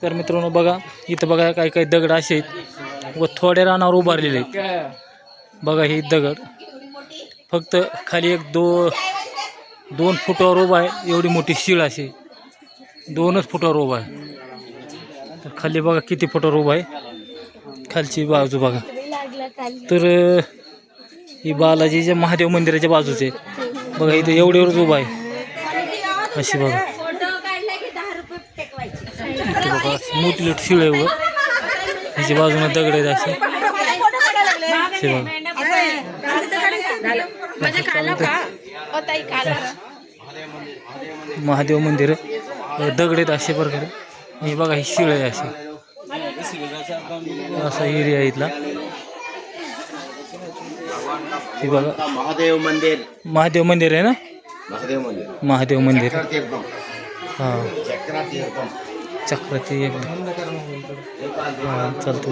तर मित्रांनो बघा इथं बघा काही काही दगड असे आहेत व थोड्या रानावर उभारलेले आहेत. बघा ही दगड फक्त खाली एक दोन फुटावर उभा आहे. एवढी मोठी शीळ अशी 2च फुटावर उभा आहे. तर खाली बघा किती फुटावर उभा आहे. खालची बाजू बघा. तर ही बालाजीच्या महादेव मंदिराच्या बाजूचे बघा इथे एवढ्यावरच उभा आहे. अशी बघा इथे बघा मोठी लोट शिळ आहे व ह्याच्या बाजूने दगड आहेत असे महादेव मंदिर दगड आहेत अशा प्रकारे. हे बघा ही शिळ आहे अशी असा एरिया इथला. हे बघा महादेव मंदिर आहे ना. महादेव मंदिर हां चक्राती एकदम हां चालतो.